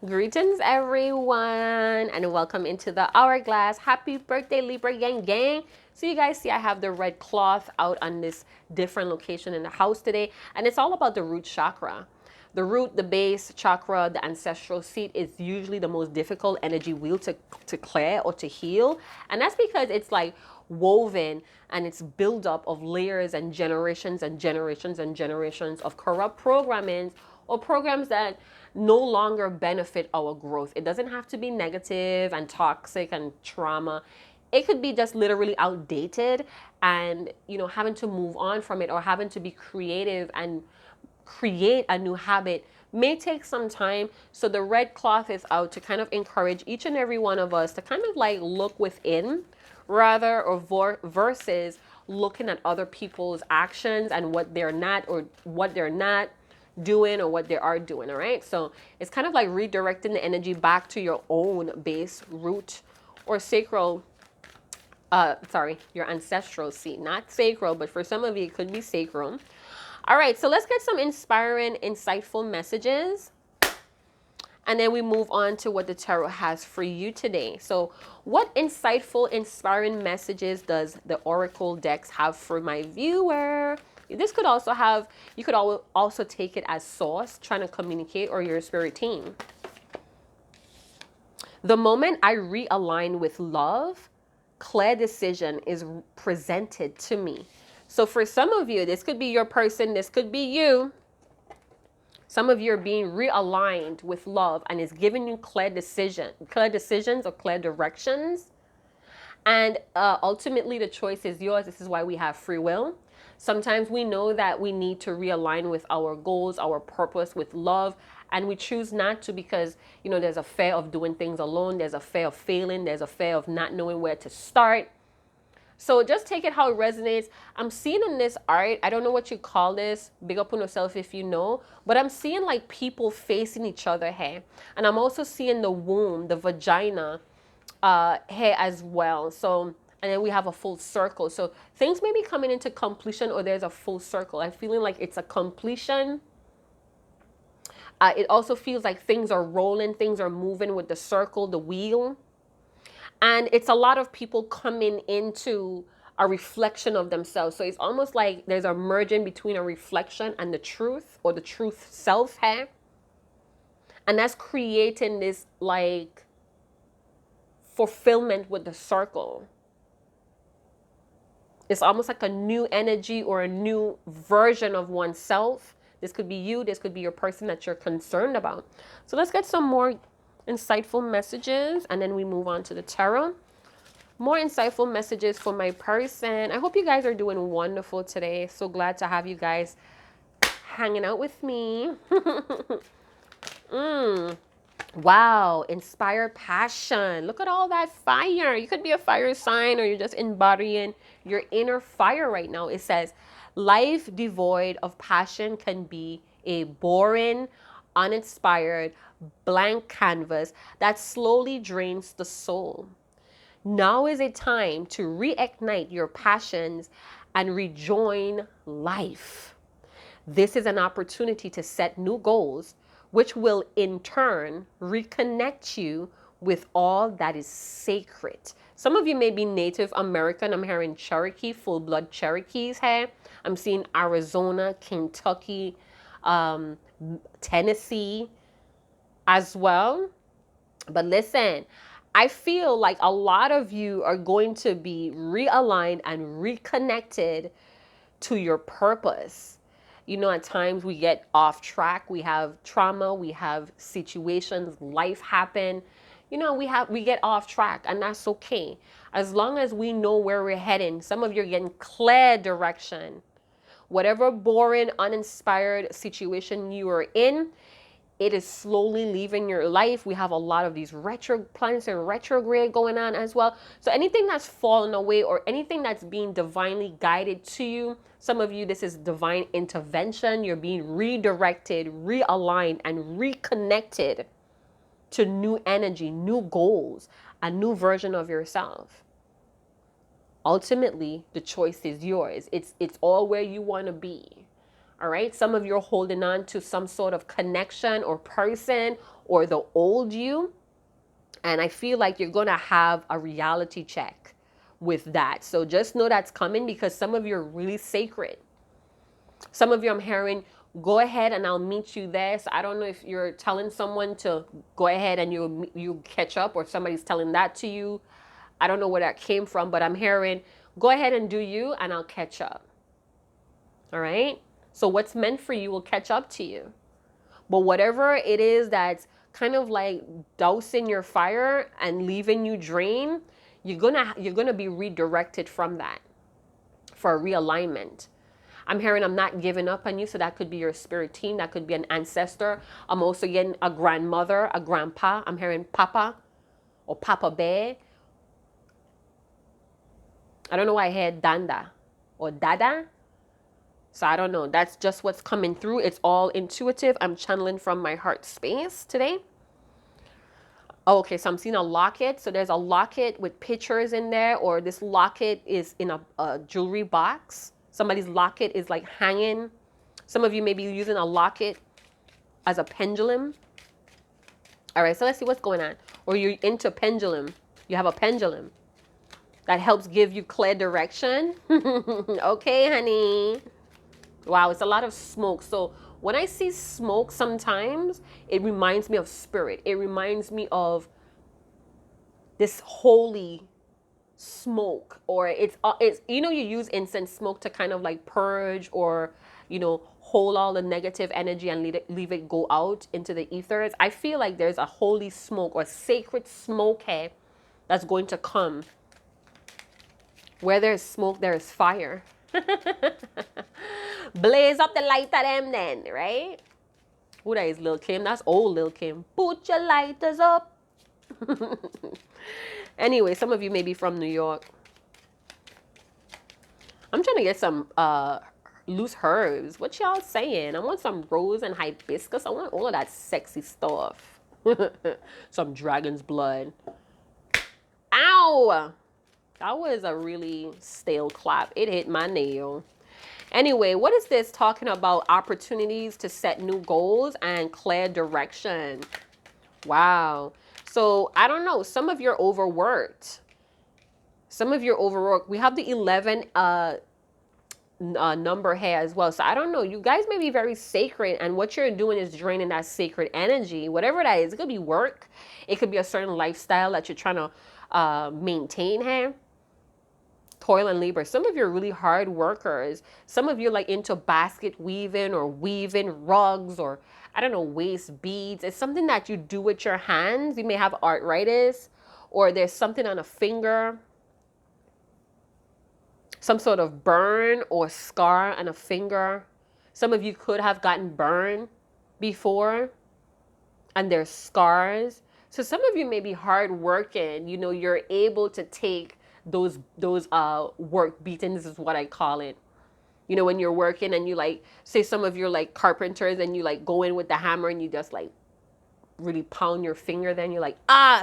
Greetings, everyone, and welcome into the Hourglass. Happy birthday, Libra gang gang. So you guys see I have the red cloth out on this different location in the house today, and it's all about the root chakra. The root, the base chakra, the ancestral seat is usually the most difficult energy wheel to clear or to heal. And that's because it's like woven and it's buildup of layers and generations and generations and generations of corrupt programming or programs that no longer benefit our growth. It doesn't have to be negative and toxic and trauma. It could be just literally outdated and, having to move on from it or having to be creative and create a new habit may take some time. So the red cloth is out to kind of encourage each and every one of us to kind of like look within rather or versus looking at other people's actions and what they're not doing or what they are doing. All right, so it's kind of like redirecting the energy back to your own base root or sacral, your ancestral seat, not sacral, but for some of you it could be sacral. All right, so let's get some inspiring, insightful messages, and then we move on to what the tarot has for you today. So what insightful, inspiring messages does the oracle decks have for my viewer? This could also have, you could also take it as source trying to communicate, or your spirit team. The moment I realign with love, clear decision is presented to me. So for some of you, this could be your person, this could be you. Some of you are being realigned with love and it's giving you clear decisions or clear directions. And ultimately the choice is yours. This is why we have free will. Sometimes we know that we need to realign with our goals, our purpose, with love, and we choose not to because, there's a fear of doing things alone. There's a fear of failing. There's a fear of not knowing where to start. So just take it how it resonates. I'm seeing in this art, I don't know what you call this, big up on yourself if you know, but I'm seeing like people facing each other here. And I'm also seeing the womb, the vagina here as well. So, and then we have a full circle. So things may be coming into completion or there's a full circle. I'm feeling like it's a completion. It also feels like things are rolling, things are moving with the circle, the wheel. And it's a lot of people coming into a reflection of themselves. So it's almost like there's a merging between a reflection and the truth, or the truth self here. And that's creating this like fulfillment with the circle. It's almost like a new energy or a new version of oneself. This could be you. This could be your person that you're concerned about. So let's get some more insightful messages and then we move on to the tarot. More insightful messages for my person. I hope you guys are doing wonderful today. So glad to have you guys hanging out with me. Wow, inspire passion. Look at all that fire. You could be a fire sign or you're just embodying your inner fire right now. It says, life devoid of passion can be a boring, uninspired, blank canvas that slowly drains the soul. Now is a time to reignite your passions and rejoin life. This is an opportunity to set new goals, which will in turn reconnect you with all that is sacred. Some of you may be Native American. I'm hearing Cherokee, full-blood Cherokees here. I'm seeing Arizona, Kentucky, Tennessee as well. But listen, I feel like a lot of you are going to be realigned and reconnected to your purpose. At times we get off track. We have trauma, we have situations, life happen. We get off track, and that's okay. As long as we know where we're heading. Some of you are getting clear direction. Whatever boring, uninspired situation you are in, it is slowly leaving your life. We have a lot of these planets in retrograde going on as well. So anything that's fallen away or anything that's being divinely guided to you, some of you, this is divine intervention. You're being redirected, realigned, and reconnected to new energy, new goals, a new version of yourself. Ultimately, the choice is yours. It's all where you want to be. All right. Some of you are holding on to some sort of connection or person or the old you. And I feel like you're going to have a reality check with that. So just know that's coming, because some of you are really sacred. Some of you I'm hearing, go ahead and I'll meet you there. So I don't know if you're telling someone to go ahead and you catch up, or somebody's telling that to you. I don't know where that came from, but I'm hearing, go ahead and do you and I'll catch up. All right? So what's meant for you will catch up to you. But whatever it is that's kind of like dousing your fire and leaving you drained, you're gonna be redirected from that for a realignment. I'm hearing, I'm not giving up on you. So that could be your spirit team. That could be an ancestor. I'm also getting a grandmother, a grandpa. I'm hearing Papa or Papa Bear. I don't know why I heard Danda or Dada. So I don't know. That's just what's coming through. It's all intuitive. I'm channeling from my heart space today. Oh, okay, so I'm seeing a locket. So there's a locket with pictures in there, or this locket is in a jewelry box. Somebody's locket is like hanging. Some of you may be using a locket as a pendulum. All right, so let's see what's going on. Or you're into pendulum. You have a pendulum that helps give you clear direction. Okay, honey. Wow, it's a lot of smoke. So when I see smoke, sometimes it reminds me of spirit. It reminds me of this holy smoke, or it's you use incense smoke to kind of like purge, or hold all the negative energy and leave it go out into the ethers. I feel like there's a holy smoke or sacred smoke here that's going to come. Where there's smoke, there is fire. Blaze up the light of them then, right? Who that is, Lil Kim? That's old Lil Kim. Put your lighters up. Anyway, some of you may be from New York. I'm trying to get some loose herbs. What y'all saying? I want some rose and hibiscus. I want all of that sexy stuff. Some dragon's blood. Ow! That was a really stale clap. It hit my nail. Anyway, what is this talking about? Opportunities to set new goals and clear direction. Wow. So I don't know. Some of you are overworked. Some of you are overworked. We have the 11 number here as well. So I don't know. You guys may be very sacred, and what you're doing is draining that sacred energy. Whatever that is. It could be work. It could be a certain lifestyle that you're trying to maintain here. Toil and labor. Some of you are really hard workers. Some of you are like into basket weaving or weaving rugs, or I don't know, waist beads. It's something that you do with your hands. You may have arthritis, or there's something on a finger, some sort of burn or scar on a finger. Some of you could have gotten burned before, and there's scars. So some of you may be hard working. You're able to take those work beatings, is what I call it. When you're working and you like, say some of you are like carpenters, and you like go in with the hammer and you just like really pound your finger, then you're like,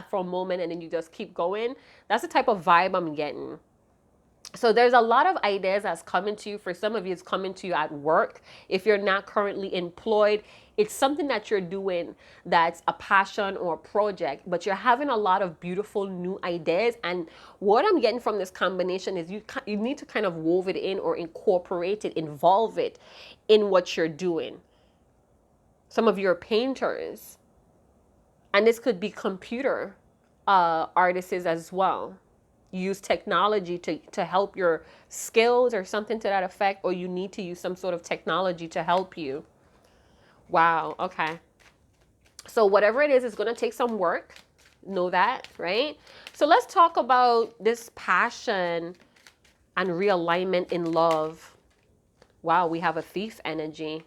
for a moment, and then you just keep going. That's the type of vibe I'm getting. So there's a lot of ideas that's coming to you. For some of you, it's coming to you at work. If you're not currently employed, it's something that you're doing that's a passion or a project, but you're having a lot of beautiful new ideas. And what I'm getting from this combination is you need to kind of wove it in, or incorporate it, involve it in what you're doing. Some of you are painters, and this could be computer artists as well. Use technology to help your skills or something to that effect, or you need to use some sort of technology to help you. Wow. Okay. So whatever it is, it's going to take some work. Know that, right? So let's talk about this passion and realignment in love. Wow. We have a thief energy.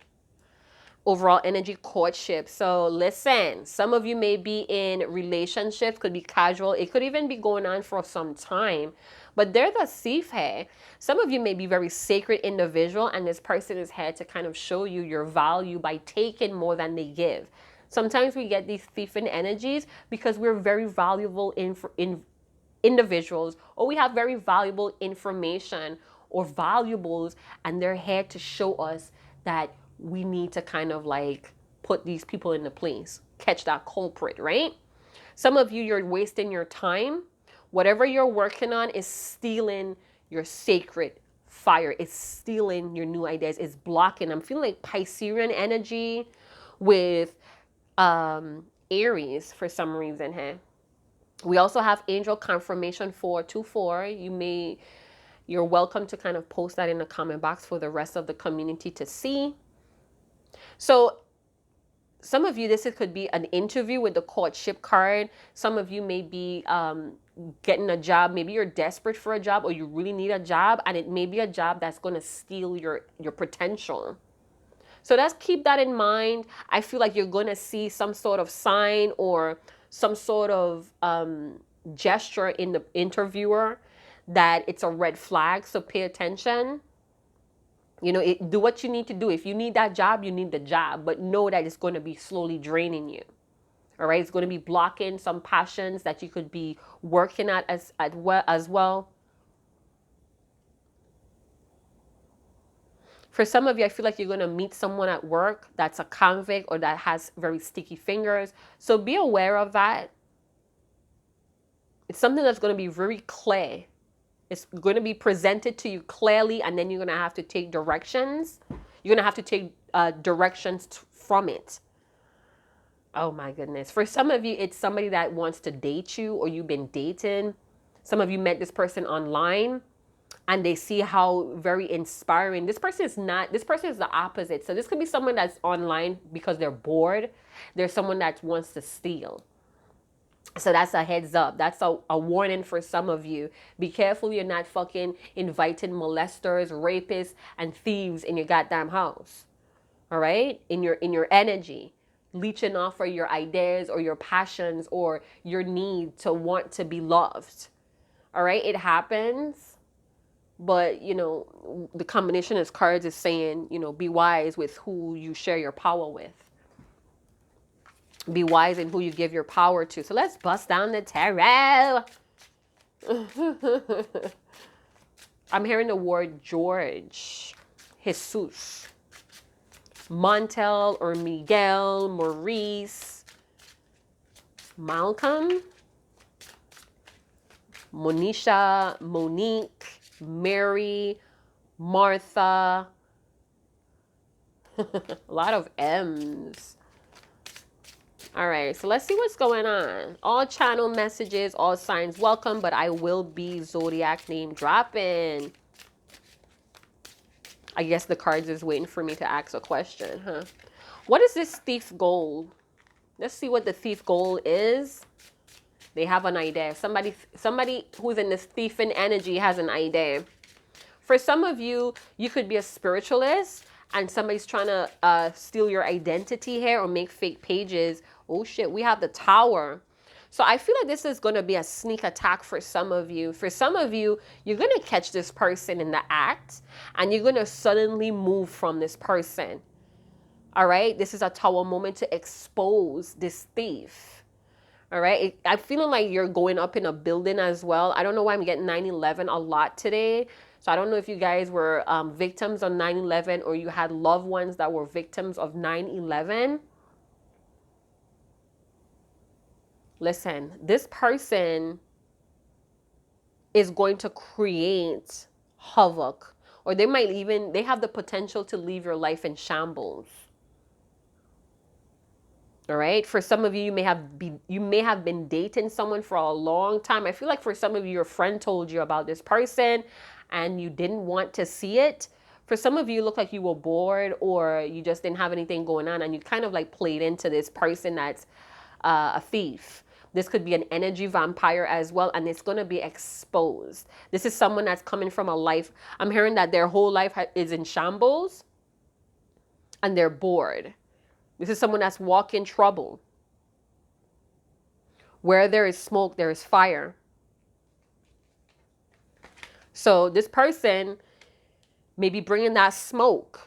Overall energy, courtship. So listen, some of you may be in relationships, could be casual. It could even be going on for some time, but they're the thief here. Some of you may be very sacred individual, and this person is here to kind of show you your value by taking more than they give. Sometimes we get these thieving energies because we're very valuable individuals, or we have very valuable information or valuables, and they're here to show us that we need to kind of like put these people into place. catch that culprit, right? Some of you, you're wasting your time. Whatever you're working on is stealing your sacred fire. It's stealing your new ideas. It's blocking. I'm feeling like Piscean energy with Aries for some reason here. We also have angel confirmation 424. You're welcome to kind of post that in the comment box for the rest of the community to see. So some of you, could be an interview with the courtship card. Some of you may be getting a job. Maybe you're desperate for a job, or you really need a job, and it may be a job that's going to steal your potential. So let's keep that in mind. I feel like you're going to see some sort of sign or some sort of gesture in the interviewer that it's a red flag. So pay attention. You know, do what you need to do. If you need that job, you need the job, but know that it's going to be slowly draining you. All right. It's going to be blocking some passions that you could be working at as well. For some of you, I feel like you're going to meet someone at work that's a convict or that has very sticky fingers. So be aware of that. It's something that's going to be very clear. It's going to be presented to you clearly, and then you're going to have to take directions. You're going to have to take directions from it. Oh my goodness. For some of you, it's somebody that wants to date you, or you've been dating. Some of you met this person online and they see how very inspiring. This person is not. This person is the opposite. So this could be someone that's online because they're bored. There's someone that wants to steal. So that's a heads up. That's a warning for some of you. Be careful you're not fucking inviting molesters, rapists, and thieves in your goddamn house. All right? In your energy. Leeching off for your ideas or your passions or your need to want to be loved. All right? It happens. But, you know, the combination of cards is saying, you know, be wise with who you share your power with. Be wise in who you give your power to. So let's bust down the tarot. I'm hearing the word George, Jesus, Montel or Miguel, Maurice, Malcolm, Monisha, Monique, Mary, Martha. A lot of M's. All right, so let's see what's going on. All channel messages, all signs welcome, but I will be zodiac name dropping. I guess the cards is waiting for me to ask a question, huh? What is this thief goal? Let's see what the thief goal is. They have an idea. Somebody who's in this thiefing energy has an idea. For some of you, you could be a spiritualist and somebody's trying to steal your identity here or make fake pages. Oh shit, we have the Tower. So I feel like this is going to be a sneak attack for some of you. For some of you, you're going to catch this person in the act and you're going to suddenly move from this person. All right, this is a Tower moment to expose this thief. All right, I'm feeling like you're going up in a building as well. I don't know why I'm getting 9/11 a lot today. So I don't know if you guys were victims on 9/11 or you had loved ones that were victims of 9/11. Listen, this person is going to create havoc, or they have the potential to leave your life in shambles. All right. For some of you, you may have been dating someone for a long time. I feel like for some of you, your friend told you about this person and you didn't want to see it. For some of you, it looked like you were bored or you just didn't have anything going on and you kind of like played into this person that's a thief. This could be an energy vampire as well, and it's going to be exposed. This is someone that's coming from a life. I'm hearing that their whole life is in shambles and they're bored. This is someone that's walking trouble. Where there is smoke, there is fire. So this person may be bringing that smoke.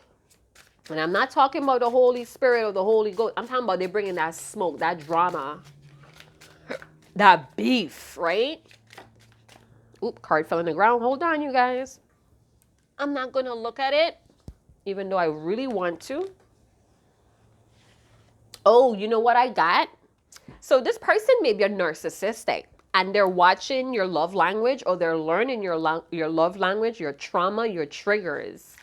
And I'm not talking about the Holy Spirit or the Holy Ghost. I'm talking about they're bringing that smoke, that drama, that beef, right? Oop, card fell on the ground. Hold on, you guys. I'm not going to look at it, even though I really want to. Oh, you know what I got? So this person may be a narcissistic and they're watching your love language, or they're learning your love language, your trauma, your triggers.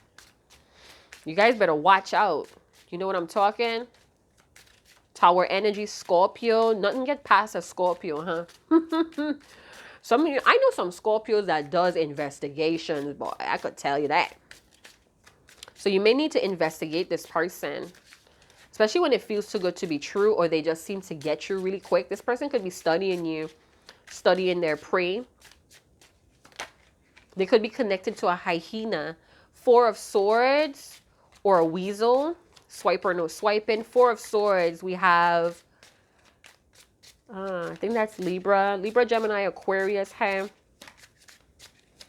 You guys better watch out. You know what I'm talking? Tower energy, Scorpio. Nothing get past a Scorpio, huh? Some of you, I know some Scorpios that does investigations, boy. I could tell you that. So you may need to investigate this person, especially when it feels too good to be true, or they just seem to get you really quick. This person could be studying you, studying their prey. They could be connected to a hyena. 4 of Swords or a weasel. Swipe or no swiping. 4 of Swords, we have... I think that's Libra. Libra, Gemini, Aquarius. Hey,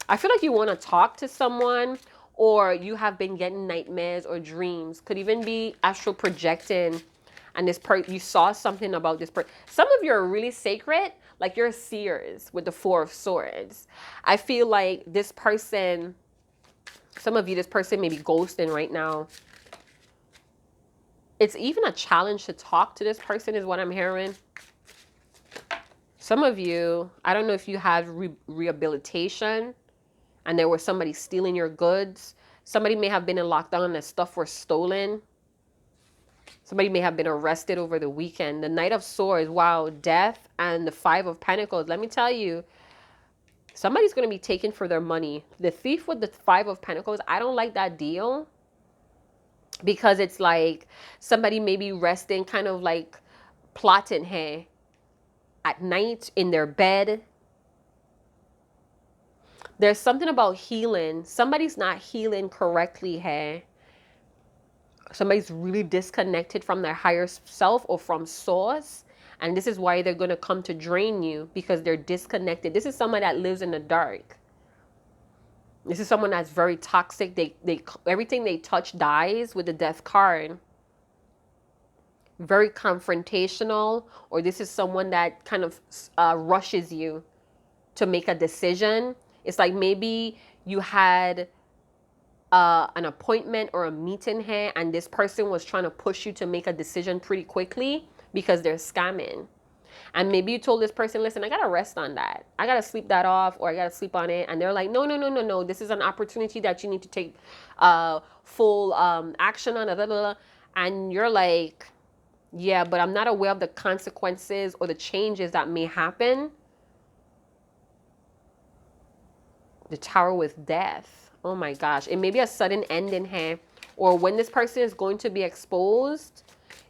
I feel like you want to talk to someone, or you have been getting nightmares or dreams. Could even be astral projecting. And this you saw something about this person. Some of you are really sacred. Like you're seers with the 4 of Swords. I feel like this person, some of you, this person may be ghosting right now. It's even a challenge to talk to this person is what I'm hearing. Some of you, I don't know if you have rehabilitation and there was somebody stealing your goods. Somebody may have been in lockdown and stuff was stolen. Somebody may have been arrested over the weekend. The Knight of Swords, wow, death, and the 5 of Pentacles. Let me tell you, somebody's going to be taken for their money. The thief with the 5 of Pentacles, I don't like that deal. Because it's like somebody may be resting, kind of like plotting here at night in their bed. There's something about healing. Somebody's not healing correctly here. Somebody's really disconnected from their higher self or from source. And this is why they're going to come to drain you, because they're disconnected. This is someone that lives in the dark. This is someone that's very toxic. Everything they touch dies with the Death card. Very confrontational, or this is someone that kind of rushes you to make a decision. It's like maybe you had an appointment or a meeting here, and this person was trying to push you to make a decision pretty quickly because they're scamming. And maybe you told this person, listen, I got to rest on that. I got to sleep that off, or I got to sleep on it. And they're like, no, no, no, no, no. This is an opportunity that you need to take full action on. Blah, blah, blah. And you're like, yeah, but I'm not aware of the consequences or the changes that may happen. The Tower with death. Oh my gosh. It may be a sudden ending here. Or when this person is going to be exposed,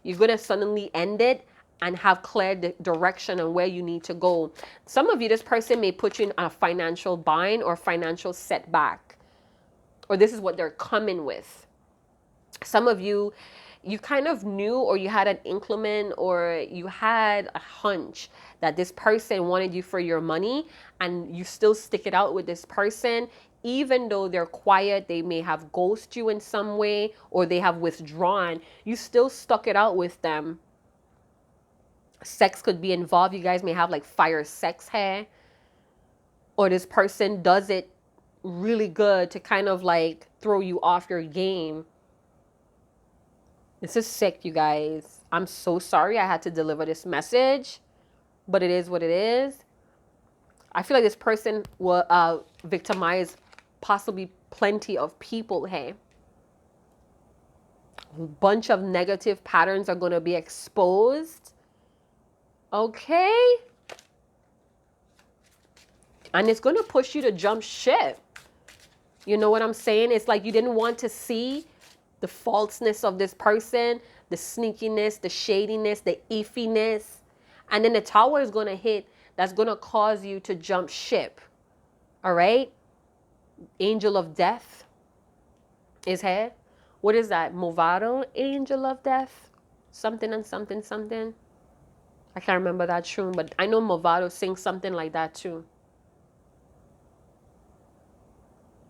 you're going to suddenly end it and have clear direction on where you need to go. Some of you, this person may put you in a financial bind or financial setback. Or this is what they're coming with. Some of you, you kind of knew, or you had an inkling, or you had a hunch that this person wanted you for your money, and you still stick it out with this person. Even though they're quiet, they may have ghosted you in some way, or they have withdrawn, you still stuck it out with them. Sex could be involved. You guys may have like fire sex here. Or this person does it really good to kind of like throw you off your game. This is sick, you guys. I'm so sorry I had to deliver this message, but it is what it is. I feel like this person will victimize possibly plenty of people here. A bunch of negative patterns are going to be exposed. Okay. And it's going to push you to jump ship. You know what I'm saying? It's like you didn't want to see the falseness of this person, the sneakiness, the shadiness, the iffiness. And then the Tower is going to hit. That's going to cause you to jump ship. All right? Angel of Death is here. What is that? Movado? Angel of Death? Something and something, something. I can't remember that tune, but I know Movado sings something like that too.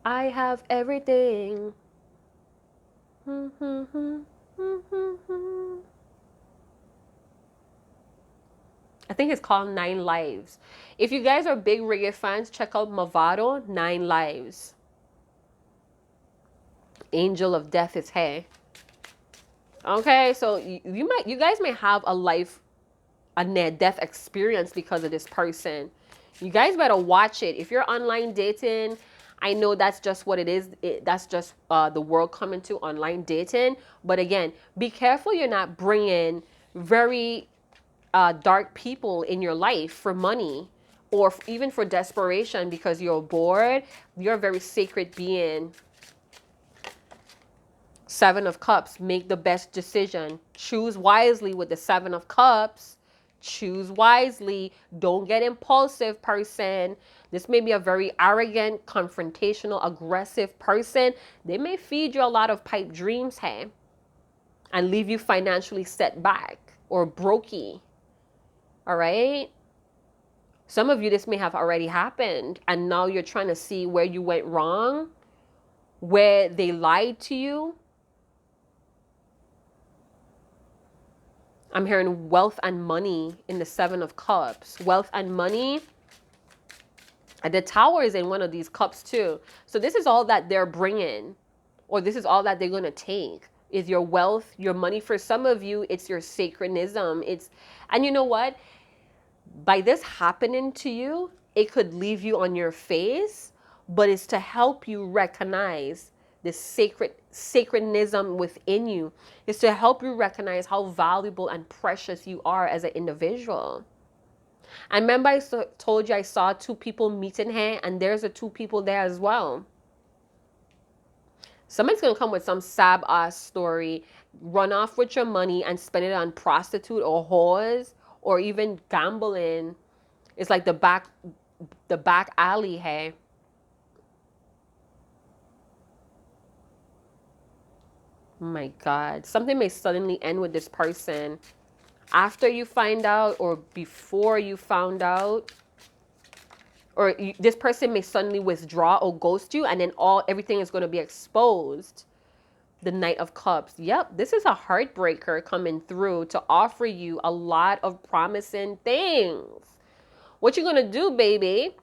I have everything. I think it's called 9 Lives. If you guys are big reggae fans, check out Movado, 9 Lives. Angel of Death is here. Okay, so you guys may have a near-death experience because of this person. You guys better watch it. If you're online dating, I know that's just what it is. That's just the world coming to online dating. But again, be careful you're not bringing very dark people in your life for money or even for desperation because you're bored. You're a very sacred being. Seven of Cups, make the best decision. Choose wisely with the Seven of Cups. Choose wisely. Don't get impulsive, person. This may be a very arrogant, confrontational, aggressive person. They may feed you a lot of pipe dreams, hey, and leave you financially set back or brokey. All right? Some of you, this may have already happened, and now you're trying to see where you went wrong, where they lied to you. I'm hearing wealth and money in the Seven of Cups. Wealth and money. And the Tower is in one of these cups too. So this is all that they're bringing, or this is all that they're going to take, is your wealth, your money. For some of you, it's your sacredism. And you know what? By this happening to you, it could leave you on your face, but it's to help you recognize this sacredism within you. Is to help you recognize how valuable and precious you are as an individual. And remember, I told you I saw two people meeting here, and there's the two people there as well. Somebody's gonna come with some sad ass story, run off with your money and spend it on prostitute or whores or even gambling. It's like the back alley, hey. Oh my God. Something may suddenly end with this person. After you find out or before you found out. Or this person may suddenly withdraw or ghost you, and then everything is going to be exposed. The Knight of Cups. Yep, this is a heartbreaker coming through to offer you a lot of promising things. What you going to do, baby?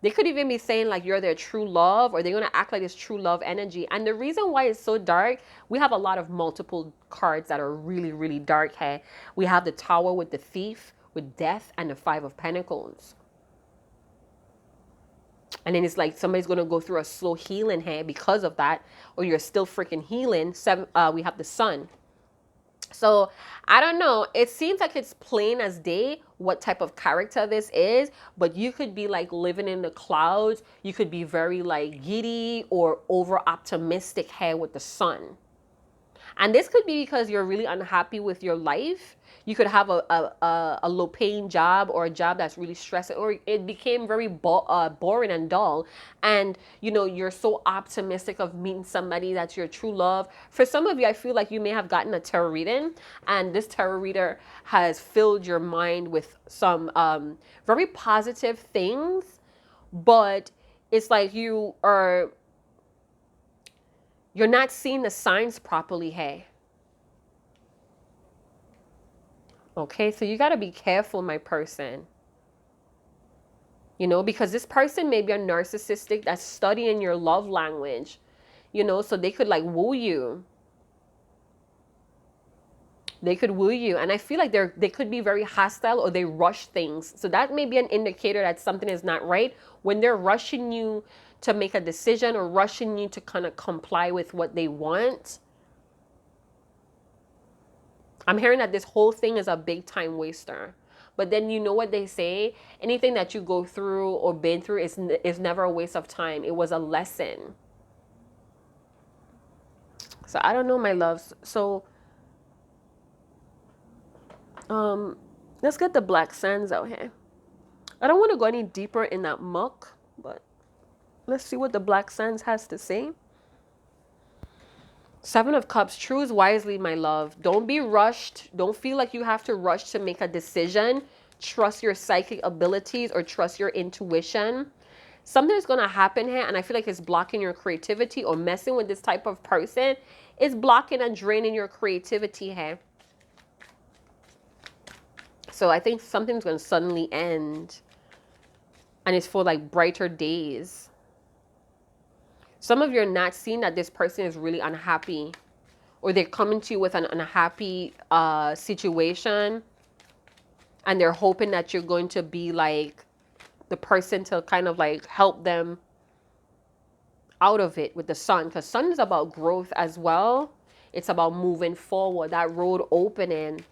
They could even be saying like you're their true love, or they're going to act like it's true love energy. And the reason why it's so dark, we have a lot of multiple cards that are really, really dark here. We have the Tower with the Thief, with Death, and the Five of Pentacles. And then it's like somebody's going to go through a slow healing here because of that, or you're still freaking healing. We have the Sun. So I don't know. It seems like it's plain as day what type of character this is, but you could be like living in the clouds. You could be very like giddy or over optimistic here with the Sun. And this could be because you're really unhappy with your life. You could have a low-paying job, or a job that's really stressing, or it became very boring and dull. And, you know, you're so optimistic of meeting somebody that's your true love. For some of you, I feel like you may have gotten a tarot reading, and this tarot reader has filled your mind with some very positive things, but it's like you're not seeing the signs properly, hey. Okay, so you got to be careful, my person. You know, because this person may be a narcissistic that's studying your love language, you know, so they could like woo you. They could woo you. And I feel like they could be very hostile, or they rush things. So that may be an indicator that something is not right when they're rushing you to make a decision, or rushing you to kind of comply with what they want. I'm hearing that this whole thing is a big time waster. But then you know what they say? Anything that you go through or been through is never a waste of time. It was a lesson. So I don't know, my loves. So let's get the Black Sands out here. I don't want to go any deeper in that muck, but let's see what the Black Sands has to say. Seven of Cups. Choose wisely, my love. Don't be rushed. Don't feel like you have to rush to make a decision. Trust your psychic abilities, or trust your intuition. Something's going to happen here, and I feel like it's blocking your creativity, or messing with this type of person is blocking and draining your creativity here. So I think something's going to suddenly end, and it's for like brighter days. Some of you are not seeing that this person is really unhappy, or they're coming to you with an unhappy situation, and they're hoping that you're going to be like the person to kind of like help them out of it with the sun, because sun is about growth as well. It's about moving forward, that road opening.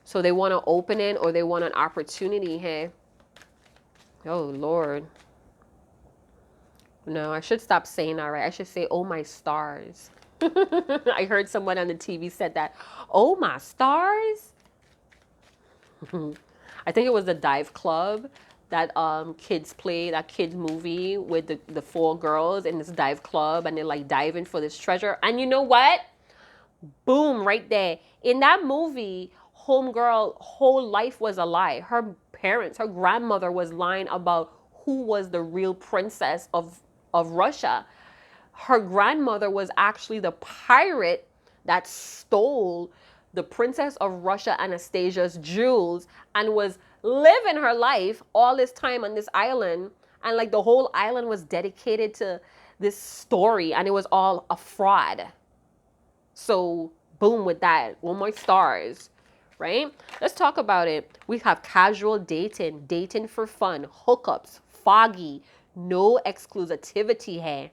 So they want to open it, or they want an opportunity here. Oh Lord. No, I should stop saying that, right? I should say, oh my stars. I heard someone on the TV said that. Oh my stars. I think it was the Dive Club, that kids play, that kids movie with the four girls in this dive club, and they're like diving for this treasure. And you know what? Boom, right there. In that movie, homegirl whole life was a lie. Her parents, her grandmother was lying about who was the real princess of Russia. Her grandmother was actually the pirate that stole the princess of Russia, Anastasia's jewels, and was living her life all this time on this island. And like the whole island was dedicated to this story, and it was all a fraud. So boom with that. One more stars, right? Let's talk about it. We have casual dating, dating for fun, hookups, foggy, no exclusivity here.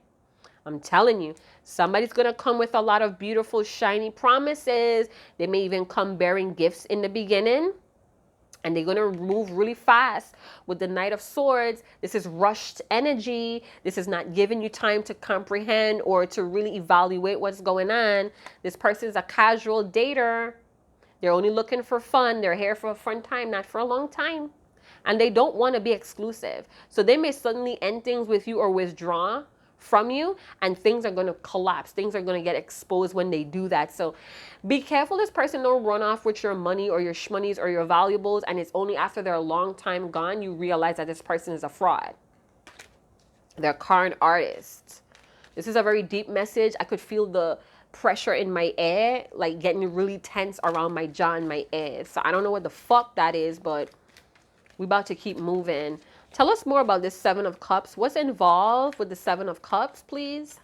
I'm telling you, somebody's going to come with a lot of beautiful, shiny promises. They may even come bearing gifts in the beginning. And they're going to move really fast with the Knight of Swords. This is rushed energy. This is not giving you time to comprehend or to really evaluate what's going on. This person is a casual dater. They're only looking for fun. They're here for a fun time, not for a long time. And they don't want to be exclusive. So they may suddenly end things with you or withdraw from you, and things are going to collapse. Things are going to get exposed when they do that. So be careful this person don't run off with your money or your shmonies or your valuables, and it's only after they're a long time gone you realize that this person is a fraud. They're a current artist. This is a very deep message. I could feel the pressure in my air, like getting really tense around my jaw and my ear. So I don't know what the fuck that is, but we about to keep moving. Tell us more about this Seven of Cups. What's involved with the Seven of Cups, please?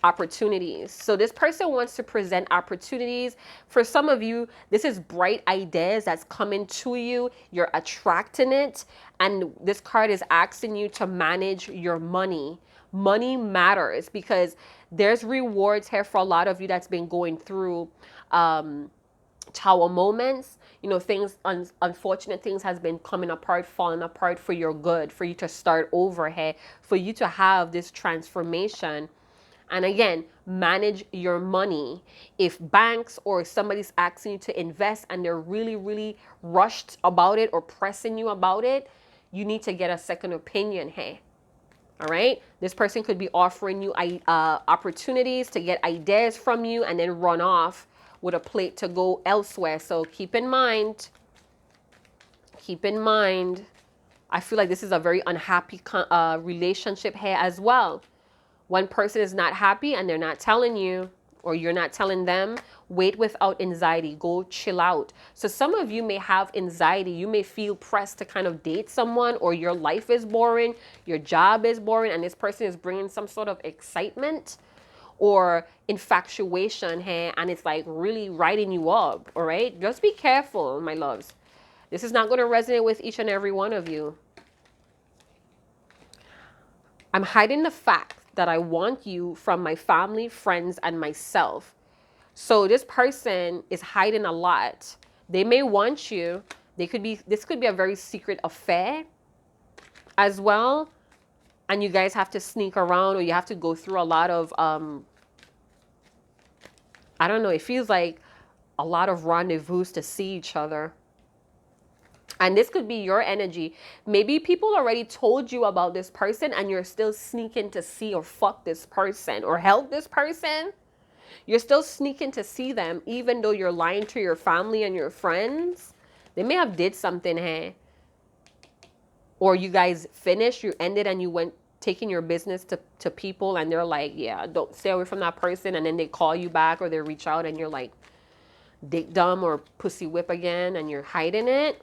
Opportunities. So this person wants to present opportunities. For some of you, this is bright ideas that's coming to you. You're attracting it. And this card is asking you to manage your money. Money matters because there's rewards here for a lot of you that's been going through tower moments. You know, things, unfortunate things has been coming apart, falling apart for your good, for you to start over here, for you to have this transformation. And again, manage your money. If banks or somebody's asking you to invest and they're really, really rushed about it or pressing you about it, you need to get a second opinion here. All right. This person could be offering you opportunities to get ideas from you and then run off with a plate to go elsewhere. So keep in mind, I feel like this is a very unhappy relationship here as well. One person is not happy and they're not telling you, or you're not telling them. Wait without anxiety. Go chill out. So some of you may have anxiety. You may feel pressed to kind of date someone, or your life is boring, your job is boring, and this person is bringing some sort of excitement or infatuation here, and it's like really riding you up. All right, just be careful, my loves. This is not going to resonate with each and every one of you. I'm hiding the fact that I want you from my family, friends, and myself. So this person is hiding a lot. They may want you. This could be a very secret affair as well. And you guys have to sneak around, or you have to go through a lot of, I don't know, it feels like a lot of rendezvous to see each other. And this could be your energy. Maybe people already told you about this person and you're still sneaking to see or fuck this person or help this person. You're still sneaking to see them even though you're lying to your family and your friends. They may have did something here. Or you guys finished, you ended, and you went taking your business to people, and they're like, yeah, don't stay away from that person. And then they call you back or they reach out and you're like dick dumb or pussy whip again and you're hiding it.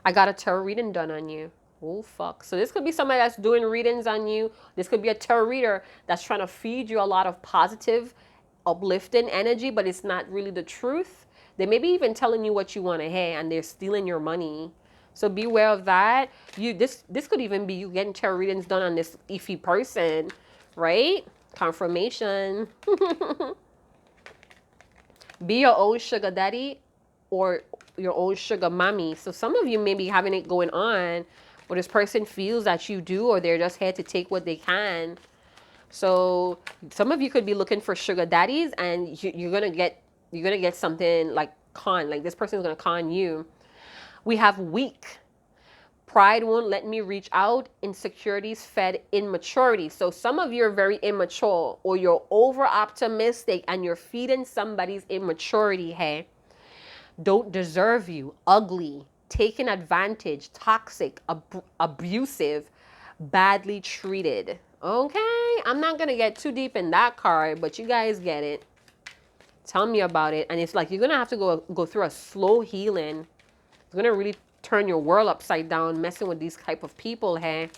I got a tarot reading done on you. Oh, fuck. So this could be somebody that's doing readings on you. This could be a tarot reader that's trying to feed you a lot of positive, uplifting energy, but it's not really the truth. They may be even telling you what you want to hear, and they're stealing your money. So beware of that. This could even be you getting tarot readings done on this iffy person, right? Confirmation. Be your own sugar daddy or your own sugar mommy. So some of you may be having it going on where this person feels that you do, or they're just here to take what they can. So some of you could be looking for sugar daddies, and you're gonna get something like con, like this person is gonna con you. We have weak. Pride won't let me reach out. Insecurities fed immaturity. So some of you are very immature, or you're over optimistic and you're feeding somebody's immaturity. Hey, don't deserve you. Ugly, taken advantage, toxic, abusive, badly treated. Okay, I'm not gonna get too deep in that card, but you guys get it. Tell me about it. And it's like you're gonna have to go through a slow healing. It's gonna really turn your world upside down messing with these type of people. Hey,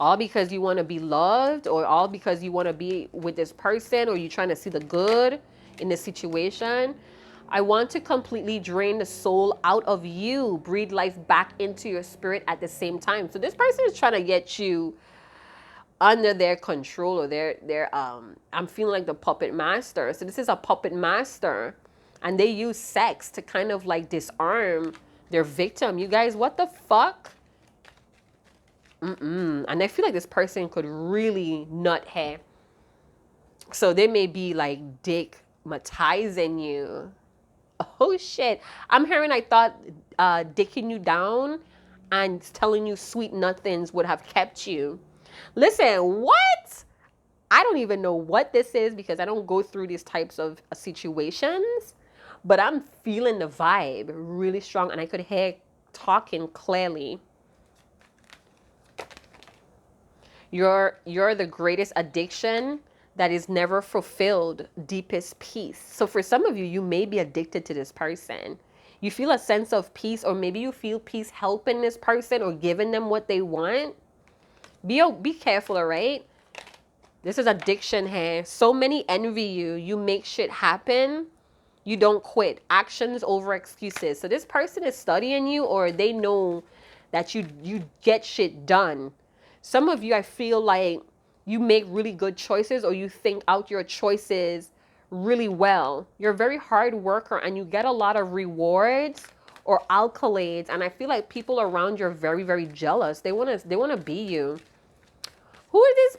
all because you want to be loved, or all because you want to be with this person, or you're trying to see the good in the situation. I want to completely drain the soul out of you, breathe life back into your spirit at the same time. So this person is trying to get you under their control, or their I'm feeling like the puppet master. So this is a puppet master, and they use sex to kind of like disarm their victim. You guys, what the fuck? And I feel like this person could really nut hair. So they may be like dickmatizing you. Oh shit. I'm hearing, I thought dicking you down and telling you sweet nothings would have kept you. Listen, what? I don't even know what this is, because I don't go through these types of situations, but I'm feeling the vibe really strong, and I could hear talking clearly. You're the greatest addiction that is never fulfilled, deepest peace. So for some of you, you may be addicted to this person. You feel a sense of peace, or maybe you feel peace helping this person or giving them what they want. Be careful, all right? This is addiction here. So many envy you. You make shit happen. You don't quit. Actions over excuses. So this person is studying you, or they know that you get shit done. Some of you, I feel like you make really good choices, or you think out your choices really well. You're a very hard worker, and you get a lot of rewards or accolades. And I feel like people around you are very, very jealous. They wanna be you. Who are these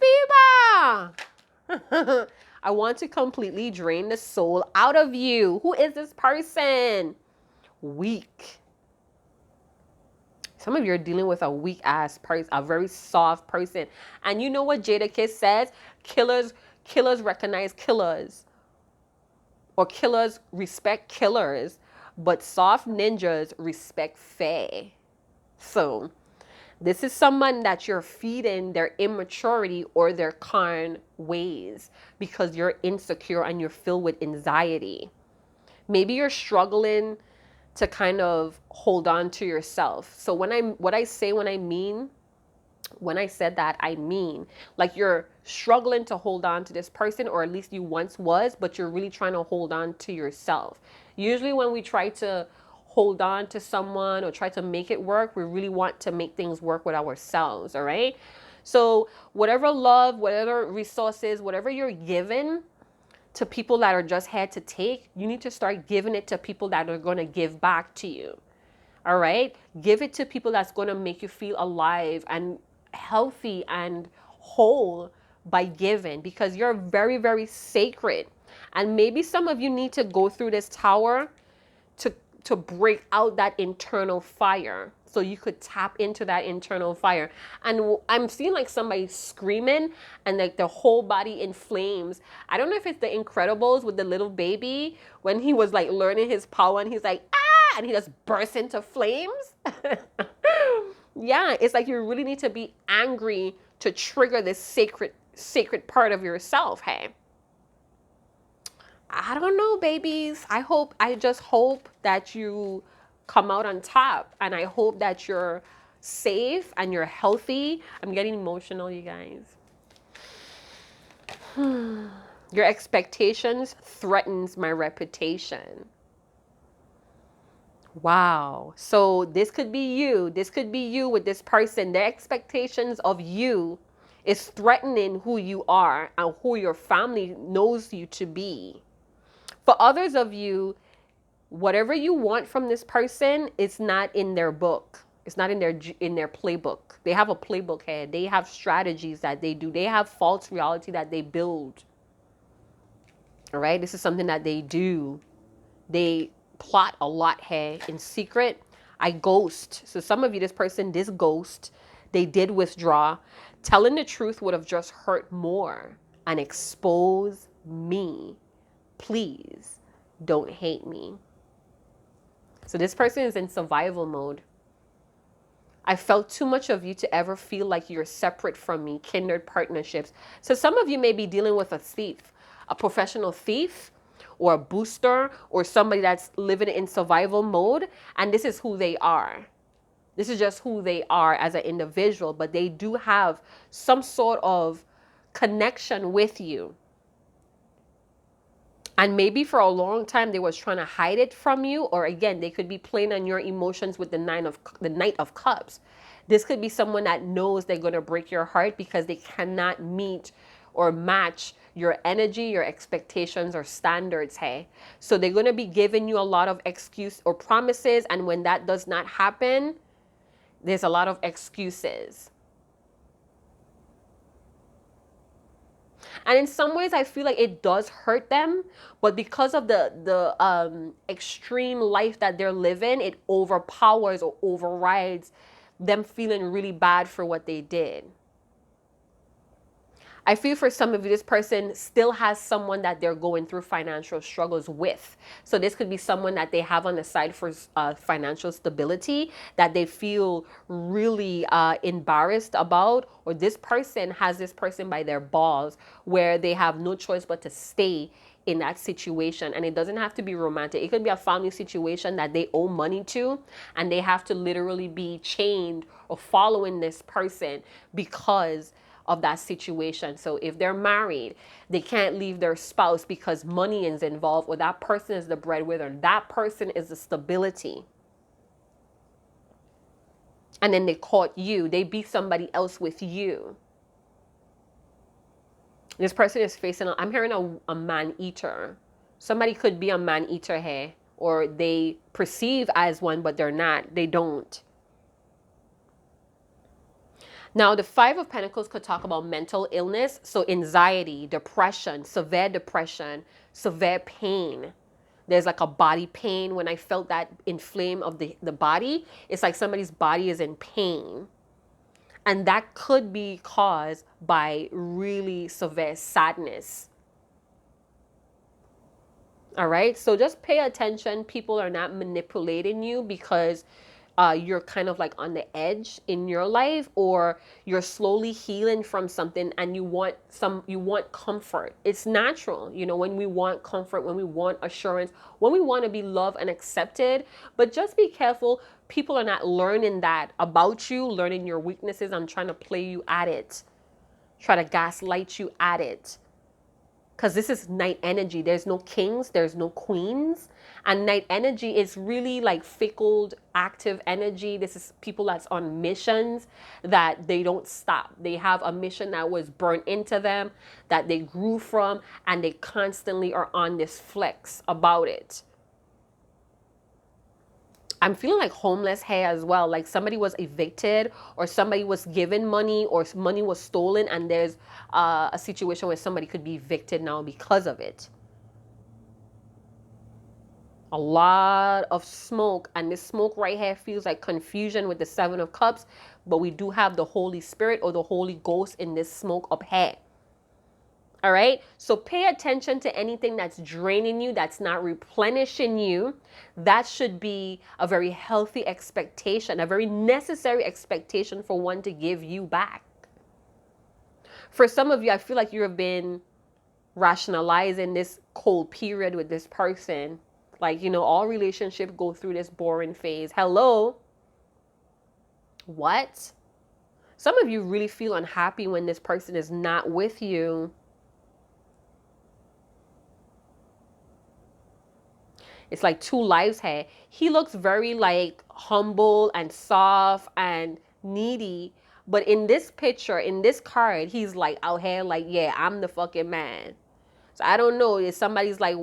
people? I want to completely drain the soul out of you. Who is this person? Weak. Some of you are dealing with a weak ass person, a very soft person. And you know what Jadakiss says? Killers recognize killers. Or killers respect killers. But soft ninjas respect fae. So this is someone that you're feeding their immaturity or their carnal ways, because you're insecure and you're filled with anxiety. Maybe you're struggling to kind of hold on to yourself. So when I said that, I mean like you're struggling to hold on to this person, or at least you once was, but you're really trying to hold on to yourself. Usually when we try to hold on to someone or try to make it work, we really want to make things work with ourselves, all right? So whatever love, whatever resources, whatever you're given to people that are just here to take, you need to start giving it to people that are going to give back to you. All right? Give it to people that's going to make you feel alive and healthy and whole by giving, because you're very, very sacred. And maybe some of you need to go through this tower to break out that internal fire, so you could tap into that internal fire. And I'm seeing like somebody screaming and like the whole body in flames. I don't know if it's the Incredibles with the little baby when he was like learning his power and he's like, ah, and he just bursts into flames. Yeah, it's like you really need to be angry to trigger this sacred part of yourself. Hey, I don't know, babies. I just hope that you come out on top, and I hope that you're safe and you're healthy. I'm getting emotional, you guys. Your expectations threatens my reputation. Wow. So this could be you. This could be you with this person. Their expectations of you is threatening who you are and who your family knows you to be. For others of you, whatever you want from this person is not in their book. It's not in their playbook. They have a playbook here. They have strategies that they do. They have false reality that they build. All right? This is something that they do. They plot a lot here in secret. I ghost. So some of you, this person did ghost. They did withdraw. Telling the truth would have just hurt more and expose me. Please don't hate me. So this person is in survival mode. I felt too much of you to ever feel like you're separate from me. Kindred partnerships. So some of you may be dealing with a thief, a professional thief, or a booster, or somebody that's living in survival mode, and this is who they are. This is just who they are as an individual, but they do have some sort of connection with you. And maybe for a long time they was trying to hide it from you, or again, they could be playing on your emotions with the Knight of Cups. This could be someone that knows they're going to break your heart because they cannot meet or match your energy, your expectations or standards, hey? So they're going to be giving you a lot of excuse or promises, and when that does not happen, there's a lot of excuses. And in some ways, I feel like it does hurt them, but because of the extreme life that they're living, it overpowers or overrides them feeling really bad for what they did. I feel for some of you, this person still has someone that they're going through financial struggles with. So this could be someone that they have on the side for financial stability that they feel really embarrassed about, or this person has this person by their balls where they have no choice but to stay in that situation. And it doesn't have to be romantic. It could be a family situation that they owe money to, and they have to literally be chained or following this person because of that situation. So if they're married, they can't leave their spouse because money is involved, or that person is the breadwinner. That person is the stability. And then they caught you. They beat somebody else with you. This person is facing, I'm hearing a man-eater. Somebody could be a man-eater here, or they perceive as one, but they're not. They don't. Now, the Five of Pentacles could talk about mental illness. So anxiety, depression, severe pain. There's like a body pain. When I felt that inflame of the body, it's like somebody's body is in pain. And that could be caused by really severe sadness. All right. So just pay attention. People are not manipulating you because you're kind of like on the edge in your life, or you're slowly healing from something and you want comfort. It's natural, you know, when we want comfort, when we want assurance, when we want to be loved and accepted. But just be careful. People are not learning that about you, learning your weaknesses and trying to play you at it, try to gaslight you at it. Because this is night energy. There's no kings, there's no queens. And night energy is really like fickle, active energy. This is people that's on missions that they don't stop. They have a mission that was burnt into them, that they grew from, and they constantly are on this flex about it. I'm feeling like homeless here as well. Like somebody was evicted, or somebody was given money, or money was stolen, and there's a situation where somebody could be evicted now because of it. A lot of smoke, and this smoke right here feels like confusion with the Seven of Cups, but we do have the Holy Spirit or the Holy Ghost in this smoke up here. All right. So pay attention to anything that's draining you, that's not replenishing you. That should be a very healthy expectation, a very necessary expectation for one to give you back. For some of you, I feel like you have been rationalizing this cold period with this person. Like, you know, all relationships go through this boring phase. Hello. What? Some of you really feel unhappy when this person is not with you. It's like two lives here. He looks very like humble and soft and needy. But in this picture, in this card, he's like out here like, yeah, I'm the fucking man. So I don't know if somebody's like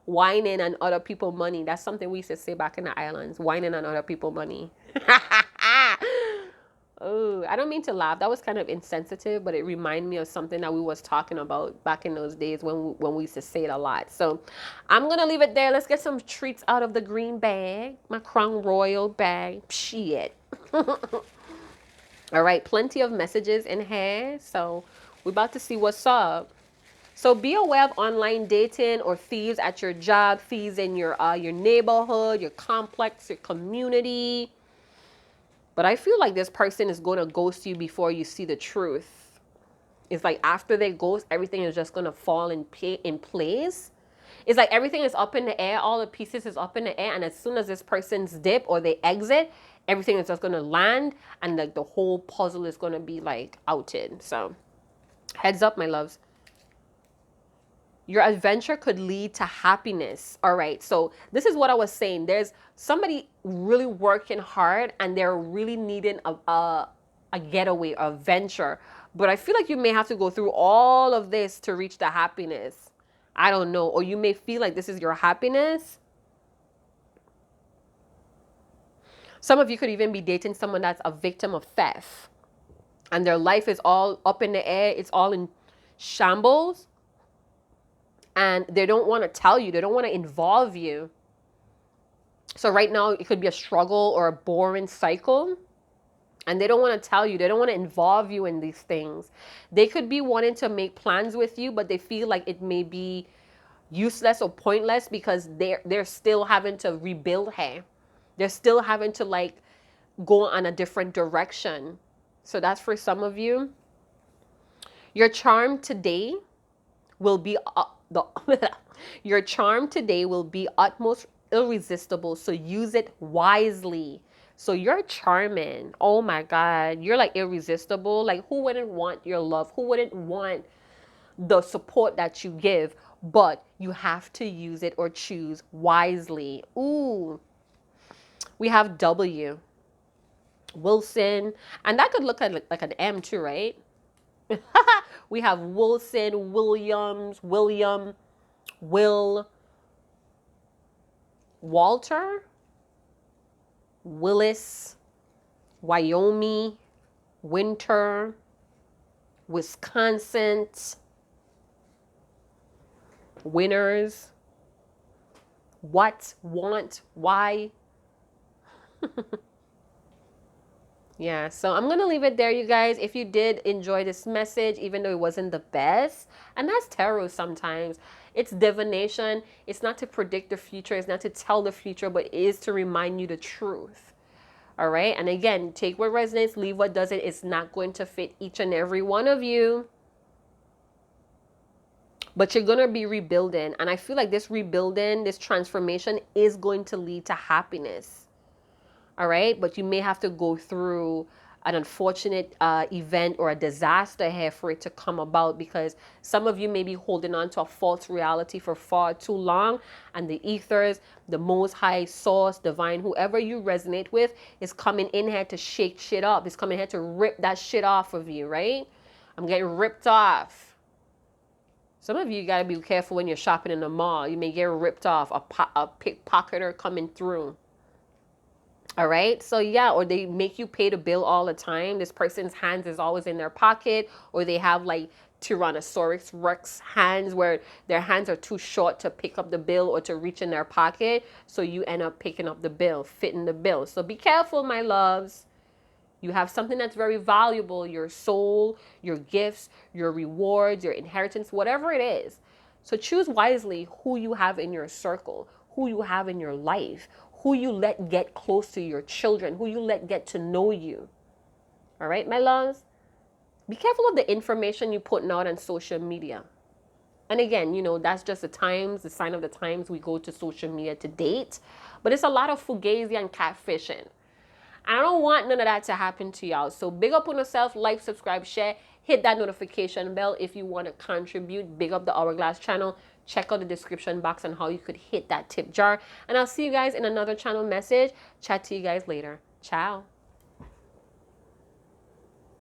whining on other people's money. That's something we used to say back in the islands, whining on other people's money. Oh, I don't mean to laugh. That was kind of insensitive, but it reminded me of something that we was talking about back in those days when we used to say it a lot. So I'm going to leave it there. Let's get some treats out of the green bag, my Crown Royal bag. Shit. All right, plenty of messages in here. So we're about to see what's up. So be aware of online dating or thieves at your job, thieves in your neighborhood, your complex, your community. But I feel like this person is going to ghost you before you see the truth. It's like after they ghost, everything is just going to fall in place. It's like everything is up in the air. All the pieces is up in the air. And as soon as this person's dip or they exit, everything is just going to land. And like the whole puzzle is going to be like outed. So heads up, my loves. Your adventure could lead to happiness. All right. So this is what I was saying. There's somebody really working hard and they're really needing a getaway, a venture. But I feel like you may have to go through all of this to reach the happiness. I don't know. Or you may feel like this is your happiness. Some of you could even be dating someone that's a victim of theft. And their life is all up in the air. It's all in shambles. And they don't want to tell you. They don't want to involve you. So right now, it could be a struggle or a boring cycle. And they don't want to tell you. They don't want to involve you in these things. They could be wanting to make plans with you, but they feel like it may be useless or pointless because they're still having to rebuild her. They're still having to like go on a different direction. So that's for some of you. Your charm today will be your charm today will be utmost irresistible. So use it wisely. So you're charming. Oh my God. You're like irresistible. Like who wouldn't want your love? Who wouldn't want the support that you give? But you have to use it or choose wisely. Ooh. We have W. Wilson. And that could look like an M too, right? We have Wilson, Williams, William, Will, Walter, Willis, Wyoming, Winter, Wisconsin, winners, what, want, why. Yeah, so I'm going to leave it there, you guys. If you did enjoy this message, even though it wasn't the best, and that's tarot sometimes. It's divination. It's not to predict the future. It's not to tell the future, but it is to remind you the truth. All right? And again, take what resonates, leave what doesn't. It's not going to fit each and every one of you. But you're going to be rebuilding. And I feel like this rebuilding, this transformation is going to lead to happiness. All right. But you may have to go through an unfortunate event or a disaster here for it to come about, because some of you may be holding on to a false reality for far too long. And the ethers, the most high source, divine, whoever you resonate with is coming in here to shake shit up. It's coming here to rip that shit off of you. Right. I'm getting ripped off. Some of you got to be careful when you're shopping in the mall. You may get ripped off, a pickpocketer coming through. All right. So yeah, or they make you pay the bill all the time. This person's hands is always in their pocket, or they have like Tyrannosaurus Rex hands where their hands are too short to pick up the bill or to reach in their pocket. So you end up picking up the bill, fitting the bill. So be careful, my loves. You have something that's very valuable, your soul, your gifts, your rewards, your inheritance, whatever it is. So choose wisely who you have in your circle, who you have in your life, who you let get close to your children, who you let get to know you. All right, my loves? Be careful of the information you're putting out on social media. And again, you know, that's just the sign of the times we go to social media to date. But it's a lot of fugazi and catfishing. And I don't want none of that to happen to y'all. So big up on yourself, like, subscribe, share, hit that notification bell if you want to contribute. Big up the Hourglass channel. Check out the description box on how you could hit that tip jar. And I'll see you guys in another channel message. Chat to you guys later. Ciao.